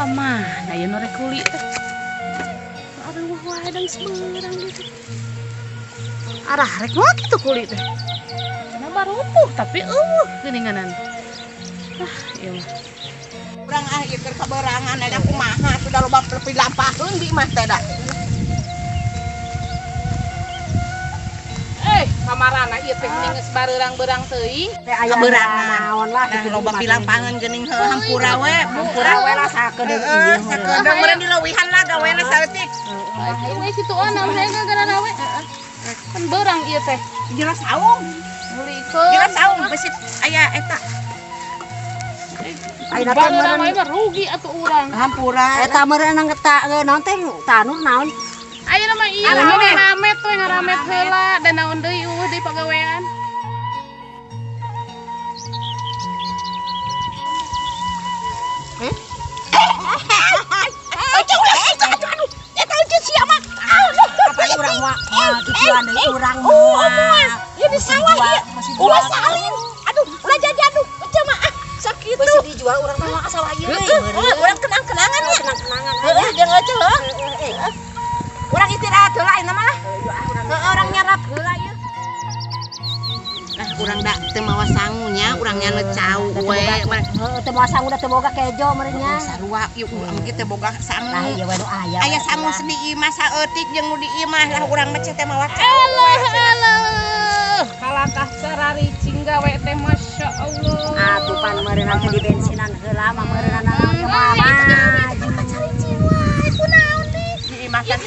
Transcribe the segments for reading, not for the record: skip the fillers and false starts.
Kamana ya norek kulit teh. Aduh wadang seberang gitu. Arah rek mau gitu kulit teh. Nambah rupuh tapi geninganan. Ah, iya mah. Urang ieu keur kaberangan ada kumaha sudah loba lebih lampaheun di mah teh dah. Kamarana ieu teh geus bareureang-beurang teuing. Kaberangan naon lah itu loba pilapangan geuning hampura we lah sakedeung ieu. Sakedeung meureun di leuwihan lah gawena saeutik. Ieu we situan naon saya gara-gara we. Kan beurang ieu teh. Jelas saung. Mulikeun. Jelas saung besit aya eta. Ayeuna teh meureun rugi atuh urang. Hampura. Eta meureun naon teh tanur naon? Ayeuna mah ieu ngaramet we ngaramet heula dan naon deui di pagawean. Urang mah tujuan deui urang mah. Ieu di sawah ieu. Ulah salin. Aduh, ulah jadu. Ece mah sakitu. Masih dijual urang mah sawah ieu deui. Urang kenang-kenangan ya. Kenang-kenangan. Heeh, jeung ece heuh. Urang istirahat heula ayeuna mah. Urang nyarap heula ieu. Urang da teu mawa sangunya, urangnya necau we. Heeh, teu moal sangu da teu boga kejo meureun nya. Sarua ieu urang ge teu boga sangu. Nah, ieu we nu aya. Aya sangu di imah saeutik jeung nu di imah lah urang mah teh mawa. Alah. Kalangkah sararicing gawe teh masyaallah. Atuh pan meureun teh di bensinan heula mah meureun kemana. Saricing wae kunaon nih? Di imah kan.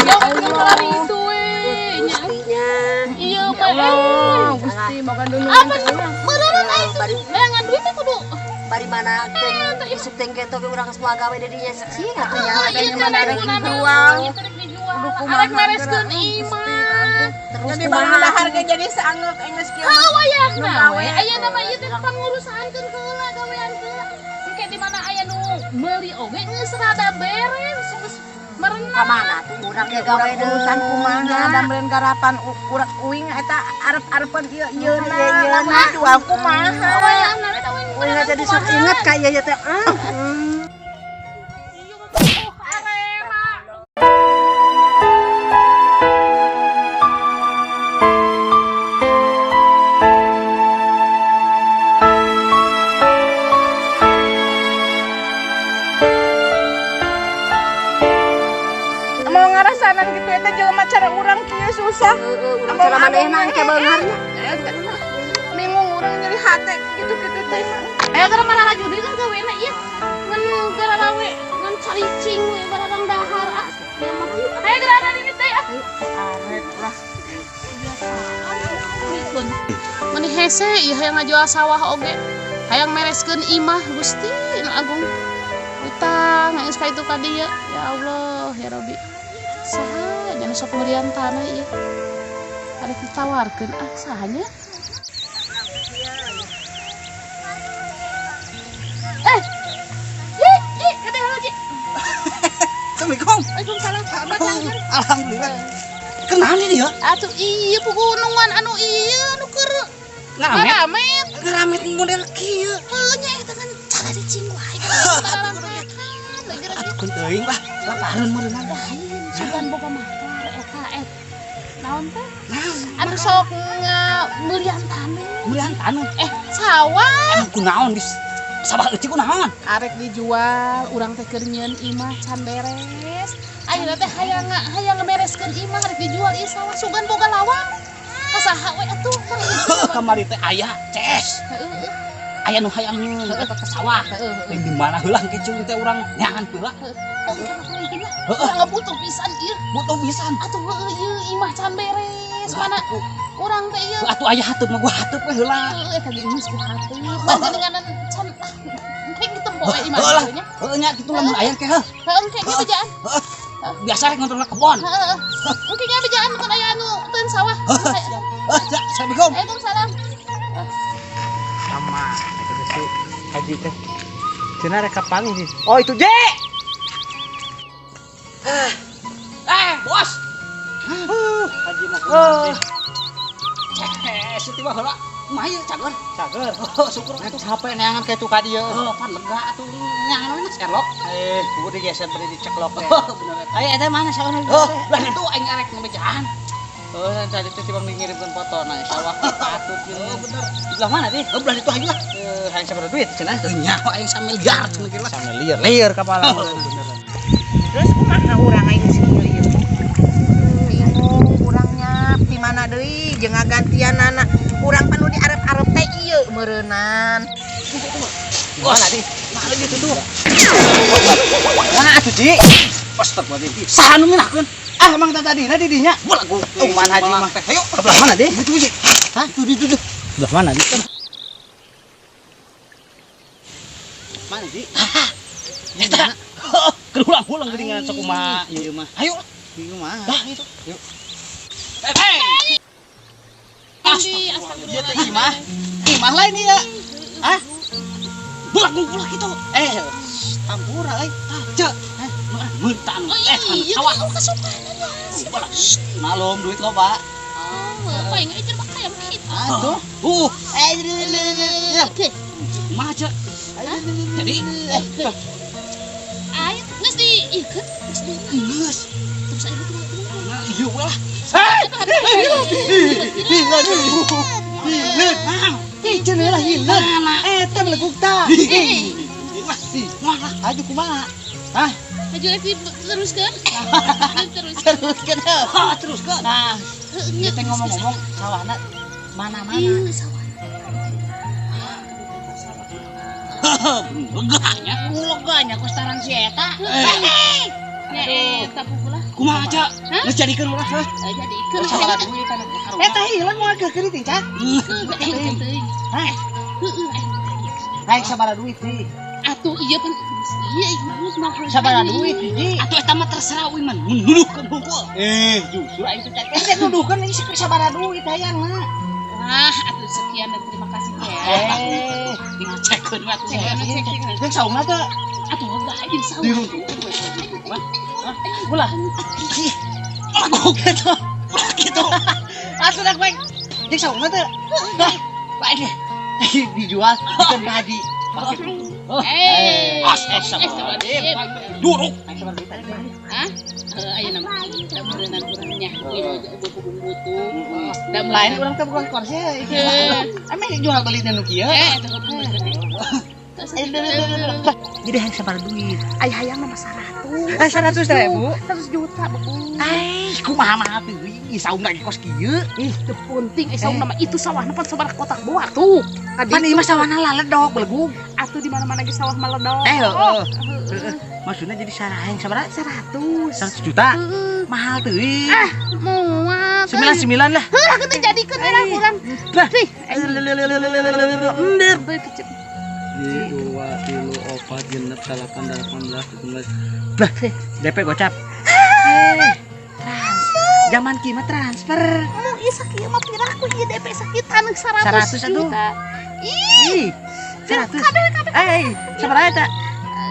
Ya Allah itu we. Gustinya. Iya Pak. Allah, Gusti makan dulu. Apa beneran aing neangan duit teh kudu. Bari mana teh isuk teh ge toge urang geus moal gawe di dinya sih atunya Iya mana rek dijual. Arek mereskeun imah. terus Jadi baru harga jadi sangeuk geus kieu. Wayahna we aya nama ieu teh pangurusankeun heula gawean heula. Engke di mana aya nu meuli oge geus rada beres geus merenang. Kamana tuh urang ge gawe Urusan kumaha damreun garapan urang uing eta arep-arepan ieu-ieuna. Jual kumaha. Wayahna we tawing. Uing jadi sok inget ka ieu teh. Mau ngarasanan gitu eta jelema cara urang kieu susah. Urang cara manehna engke beungarnya. Bingung urang nyeri hate gitu-gitu teh. Aya gara mana judi kan gawena ieu. Ngan gara rawe ngan caricing we barang dahar ah. Aya gara ini teh ah. Arek lah. Meni hese ieu hayang ngajual sawah oge. Hayang mereskeun imah Gusti nu agung. Utang geus ka itu ka dieu. Ya Allah, ya Rabbi. Saha jangan sok merian tanah ieu. Arek ditawarkeun ah sahanya. Kata Haji. Assalamualaikum. Waalaikumsalam. Alhamdulillah. Kenal nih dia? Atuh ieu pugunungan anu ieu anu keur ngaramet. Ngaramet model kieu. Heuh nya eta kan caricing wae. Kun teuing lah, lapareun meureunna. Sugan boga maklar eta naon teh? Anu sok meuliean taneuh. Mulian taneuh. Sawah. Emang kunaon dis? Sabah eutik kunaon? Arek dijual, urang teh keur nyieun imah can beres. Ayeuna teh hayang ngabereskeun imah arek dijual ieu sawah sugan boga lawang. Kasaha we atuh? Kamari teh aya ces. Heeh. Aya nu hayang eta ke sawah. Di mana heula ke cung teh urang nyahan heula. Urang butuh pisan ieu. Butuh pisan. Atuh heueuh ieu imah can beres. Mana urang teh ieu. Atuh aya hateup mah gua hateup we heula. Eta ge geus ku hati. Panjenenganan can engke ditempo we imah ieu nya. Heueuh nya kitu lamun aya ke heuh. Heueuh engke ge bejaan. Biasa rek ngontrolna kebon. Heeh. Engke ge bejaan mun aya anu teu sawah. Assalamualaikum. Waalaikumsalam. Sama itu si Haji teh cenah rek kapan sih? Oh itu J. Bos. Haji mah. Siti mah heula Mah ieu cager. Cager. Oh, syukur Itu atuh. HP neangan kayak itu ka dieu. Oh, pan lega atuh nyangan we Sherlock. Kudu digeser beri diceklok teh. Oh, bener. Aya eta mana sawana? Oh, lah itu aing arek ngebejaan. Oh, tadi teh tiba mengirimkeun foto na insyaallah patut Oh, gini. bener. Di belah mana di? Oh, belah itu aja lah. Hayang sabaraha duit cenah? Nyawa aing samiliar cenah ge lah. Sampai liar kepala. Beneran. Terus kumaha urang aing sih ieu? Bingung urangnya di mana deui jeung ngagantianana. Urang panu di arep-arep teh ieu meureunnan. Mana di? Mana gitu tuh? Mana atuh Ci? Astagfirullahaladzim. Saha nu minahkeun? Ah, emang tadina di dinya. Belagu. Oh, mana haji mah. Ayo, Belah mana di? itu sih. Hah? Itu. Belah mana di? Mana di? Eta. Kerulang-ulang geuningan sakumaha Ieu mah. Ayo. Bingung mah. Dah itu. Yuk. Hei. Andi astagfirullah. Imah lain dia. Hah? Belagu itu. Tampura euy. Cek. Mentan. Oh iya, Sawah. aku kesukaan aja. Malum duit loba. Oh, apa yang ngejar pakai yang gitu. Aduh. Oke. Mah cek. Jadi Ayo, geus di ieu kan? Geus di. geus. Terus ayo tuh. Nah, ieu we lah. Ieu lah hileun. Eta meleguk tah. Wah, Aju kumaha? Hah? Maju lagi teruskan. Teruskan. Teruskeun. teruskan. Nah, ieu teh ngomong-ngomong sawana mana-mana. Iya, sawah. Leganya ku starang si eta. Ya eta pula. Kumaha cek? Hah? Geus jadikeun urang heuh. Jadi keur Sabaraha duit kana karunya. Eta hilang moal keur teh, Cak. Hah? Naik sabaraha duit di? Atuh iya kan iya mah Sabaraha duit di? Atuh eta mah terserah we man. Mun nuduhkeun hungkul. Justru aing teh cak. Teh nuduhkeun ieu sabaraha duit hayang mah. Wah, atuh sekian dan terima kasih ya. Tinggal cekeun we atuh. Jeung saungna teh Atuh enggak aja sawah. ulah. Gitu. Gitu. Atuh dak baik. Jeung saungna teh. Baik deh. Dijual bukan ka haji. Duruk. Hah? Ayo nama berenang kurangnya. Buku-buku Lain urang teh bukan korse ieu. Ame jual beli nu kieu. Jadi hayang sabaraha duit? Ay hayang nama 100. 100.000. 100 juta beku. Kumaha mah teuing saung lagi kos kieu. Teu penting saung nama itu sawah pan sabar kotak buah tuh. Pan ieu mah sawana laledog belegug. Atuh di mana-mana ge sawah maledog. Maksudnya jadi hayang sabaraha? 100. 100 juta. Mahal teuing. Muat. 99 lah. Heuh kita jadikeun urang urang. Lah. Tih. Ender. Beuh kecil. 2, 3, 4, 8, 18, 19. Lah, DP gocap. Zaman kieu mah transfer. Mun ieu sakieu mah pirang ku ieu DP sakit anu 100 100 juta. Ih, 100. Sabaraha eta?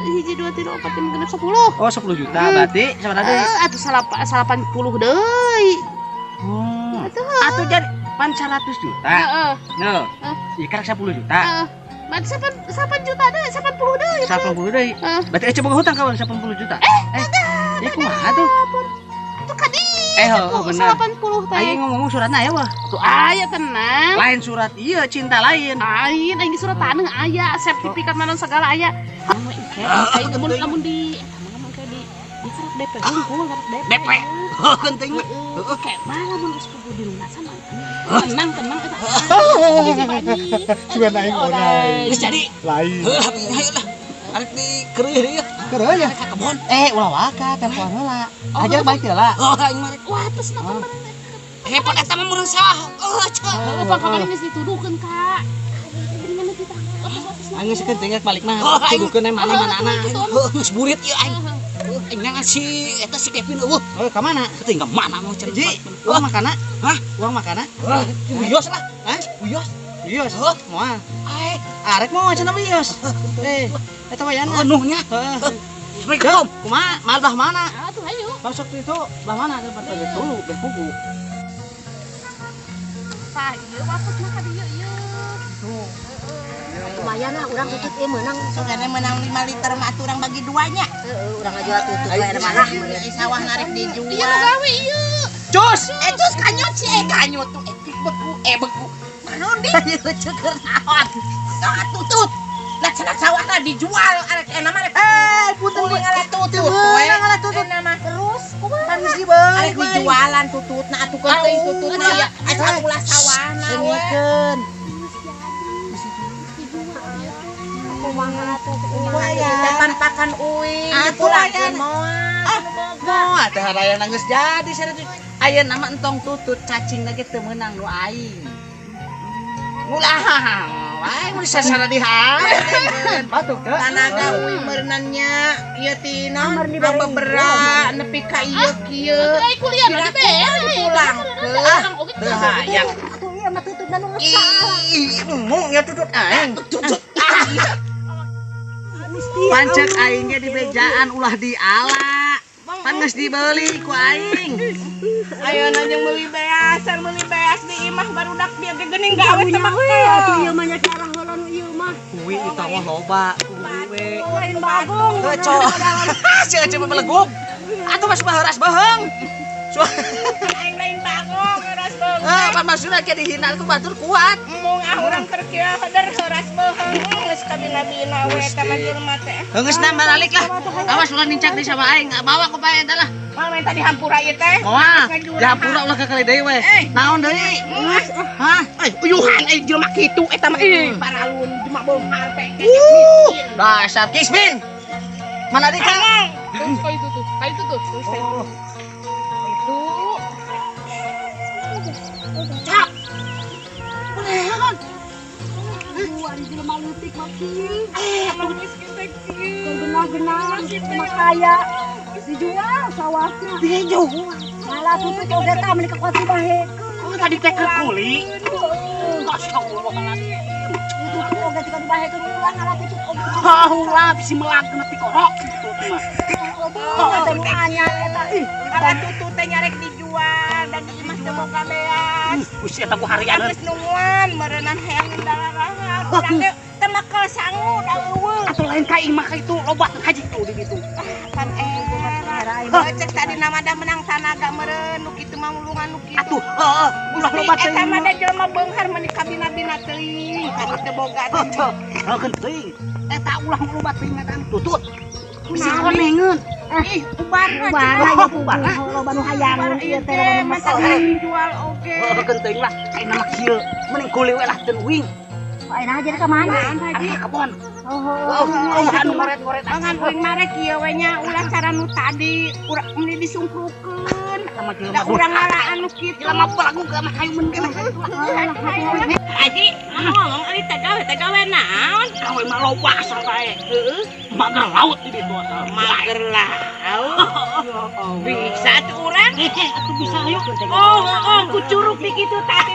Hiji 2 3 4 5 6 10. Oh, 10 juta berarti sabaraha deui? Atuh 80 deui. Atuh jadi pan 100 juta. Heeh. Noh. Ieu kan 10 juta. Heeh. Berarti 8 juta deui, 80 deui. 80 deui. Berarti coba hutang kawan 80 juta. Ieu kumaha tuh? Tuh kan benar. 80 teh. Aing ngomong suratna aya wah. Tuh aya tenang. Lain surat ieu cinta lain. Lain aing surat taneuh aya, sertifikat mana segala aya. Kayak lamun di kayak di karep DP hungkul karep DP. Genting we. Kayak mana mun geus kudu di rumah sama. Tenang eta. Sugan aing onai. Geus jadi. Lain. Ayo lah. Arek di keureuh deui ya. Keureuh ya. Ka kebon. Ulah waka telepon heula. Aja baik lah. Oh, aing mah rek. Wah, terus kenapa Hepot eta mah murang sawah. Oh, cek. Apa kabar geus dituduhkeun, Kak? Dengan kita. Aing geus keunting balik mah. Tuduhkeun mana-mana. Geus burit ieu aing. Aing nangan si eta si Kevin eueuh. Oh, ka mana? Tinggal mana mau cari Ji, uang makana? Hah? Uang makana? Uyos lah. Hah? Uyos. Wios. Moal. Ai, Arek mau cenah wios. Eta wayana. nuhnya. Assalamualaikum. Kumaha? Mal bah mana? Atuh ayo. Masuk itu bah mana? Ada dulu, beh buku. sah ieu wapus mah ka dieu ieu. Tuh. Lumayan lah urang tutut ieu meunang. Sugana menang 5 liter mah atuh urang bagi duanya. Heeh, urang ngajual tutut we ada mana? Di sawah narik dijual. Iya nu gawe ieu. Cus. Terus kanyut sih kanyut tuh beku. Naon di? Ceker naon? Nah, tutut. Lah cenah sawahna dijual arek mah arek. Punten Kuling ala tutut. Meunang ala tutut. Nama terus kumaha? Kan mesti beuli. Arek dijualan tututna atuh kan teuing tututna ya. Asa ulah sawahna we. Sengikeun. Kumaha tuh? Depan pakan uing. Atuh Dipulangkeun aya. moal. Moal teh harayana geus jadi sana. Aya nama entong tutut cacing lagi teu meunang nu aing. Ulah, wae mun sasana dihaen. Batuk teh. Tanaga uing berenannya ieu tina beberak nepi ka ieu kieu. Ai kuliah na di beer. Dipulangkeun. Orang oge Teu hayang. Atuh ieu mah tutut nu ngesalah. Ih, mung ya tutut aing. Tutut. Pancek aingnya di bejaan ulah diala. Pan geus dibeli ku aing. Ayeuna jeung meuli beas di imah barudak dia ge geuning gawe teh mah. Atuh ieu mah nya carang holon ieu mah. Kuwi eta mah loba, kuwi we. Lain bagong. Keco. Sia coba meleguk. Atuh mah suka heuras beheung. Aing lain bagong heuras beung. Pan maksudna ke dihina ku batur kuat. Mung urang keur kieu heuder heuras beung geus kabina-bina we eta mah jelema teh. Geus nambah balik lah. Awas ulah nincak di sama aing. Bawa ku pae eta lah. Mal minta dihampura ieu teh. Moal. Dihampura ulah ka kali deui we. Naon deui? Hah? Uyuhan jelema kitu eta mah paralun cuma beunghar teh miskin. Dasar Kismin. Mana di Kang? Terus kau itu tuh. Kayak itu tuh. Terus kayak itu. Itu. Cak. Ari jelema leutik mah kieu. Emang miskin teh kieu. Genah-genah makaya dijual sawahna. Dijual. Malah tutut oge tah meni kekuatan bahekeun. Oh tadi teh keur kuli. Tutut oge tika dibahekeun ulang ngalah tutut oge. Ulah bisi melangkeun ti korok. Teh nu anyar eta ih. Ala tutut teh nyarek dijual dan di imah teh boga beas. Usia taku harian. Geus nungguan meureunan hayang dalarangan. Urang teh teu makel sangu da eueuh. Atuh lain ka imah ka itu loba haji tuh di ditu. Kan cek tadi nama dah menang tanaga meureun nu kitu mah mulungan nu kitu. Atuh, heeh, ulah loba teh. Eta mah da jelema beunghar meni kabina-bina teuing. Anu teu boga teh. Heeh, teuing. Eta ulah loba teuing ngadan tutut. Bisa konengeun. Ih, ubarna Ubarna loba nu hayangeun ieu teh loba masalah. jual oge. Heeh, teuing lah. Ayeuna mah kieu mending kuli we lah teu uing. Ayeuna jadi ka mana? Ari ka kebon. Oh, Anu ngoret-ngoret. Mangan uing mare kieu we nya ulah cara nu tadi urang meni disungkrukeun. Sama jelema Da urang ngalaan nu kitu. jelema balagu ke mah hayu mun kene. Haji, ngomong ari teh gawe naon? Gawe mah loba asal bae. Heeh. Mager laut di ditu asal. Mager laut. Bisa tuh urang? Atuh bisa ayo. Oh, ku curug di kitu tadi.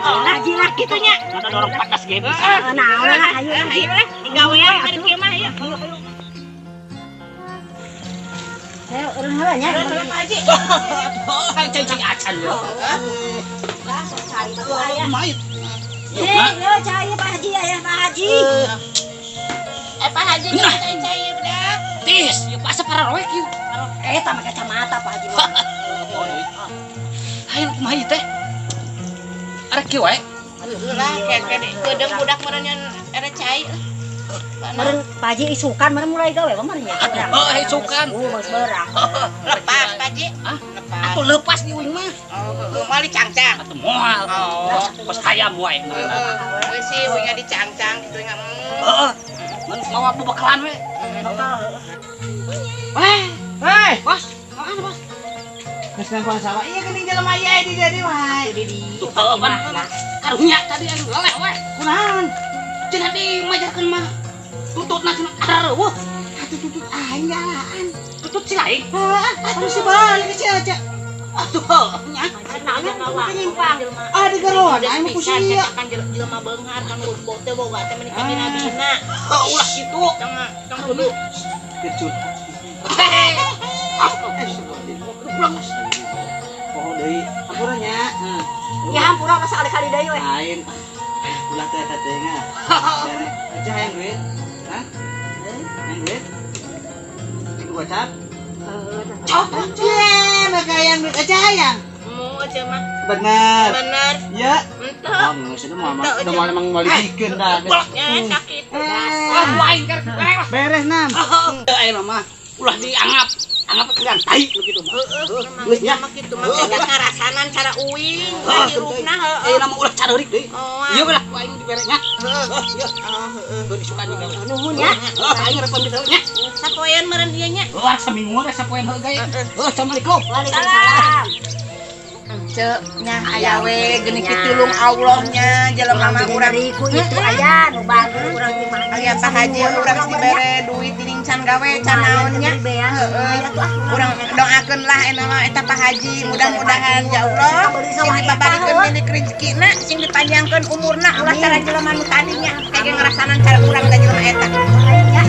Haji lah kitunya. Ada dorong patas ge bisa. Naon lah ayo. Ayo lah, digawean ari kieu mah ya. Ayo urang heula nya. Haji. Hai cacing acan yo. Langsung cari batu aya. Mait. Yo cari Pak Haji ya, Pak Haji. Pak Haji cai budak. Tis, yuk pasal para roek yuk. Eta mah kacamata Pak Haji. Hayu kumaha ieu teh? Arek kieu wae. Lah, kene keudeng budak meureun era cai. Meureun Pak Haji isukan meureun mulai gawe kemarin ya. Oh, isukan. Geus beurang. Lepas Pak Haji. Hah? Lepas. Atuh leupas di uing mah. Oh, mau dicangcang. Atuh moal. Oh. Pas hayam wae. Geus sih uingnya dicangcang gitu enggak. Heeh. Mun mawa bebekalan we. Hei, bos. Mana bos? Geus nelpon sawa. Iya geuning jelema ieu di dieu wae. Tuh, heeh pan. Karunya tadi anu leleh we. Kunaon? Cenah dimajarkeun mah. Tututna cenah areueuh. Atuh tutut aing jalaan. Tutut si lain. Heeh, atuh si balik si aja. Atuh, nya. Naonnya nyimpang. Ah, di garoan aing mah kusia. Kan jelema beunghar kan urut teh boga teh meni kabina-bina. Ulah kitu. Tong dulu. Kecut. Pulang. Oh, deui. Ampuranya. Ya hampura masa kali-kali deui we. Lain. Ulah teh teh aja yang duit. Hah? Yang duit? Itu WhatsApp. Oh, maka yang duit aja yang. Mau aja mah. Benar. Bener. Ya. Entah. Kamu sudah mau emang mau bikin dah. Bolaknya sakit. Lain kan Beres nam. Ayo mah. Ulah dianggap kalian tai begitu mah. Memang sama kitu mah teh karasanan cara uing, hirupna Eh nama ulah careurik deui. Oh. Ieu belah ku aing diberenya. Ieu. Teu disukan di gawe. nuhun ya. Aing rek pamit heula nya. Sapoean meureun dieu nya. Wah, seminggu dah sapoean heula gaya. Assalamualaikum. Waalaikumsalam. Cek nya aya we geuning pitulung Allahnya jelema mah urang Ku itu aya nu bagus urang di mana. aya Pak Haji urang dibere duit teuing can gawe can naon nya. Heeh. Urang doakeun lah eta mah eta Pak Haji mudah-mudahan ya Allah sing dipabarikeun milik rezekina sing dipanjangkeun umurna ulah cara jelema nu tadinya kage ngarasanan cara urang da jelema eta. Ya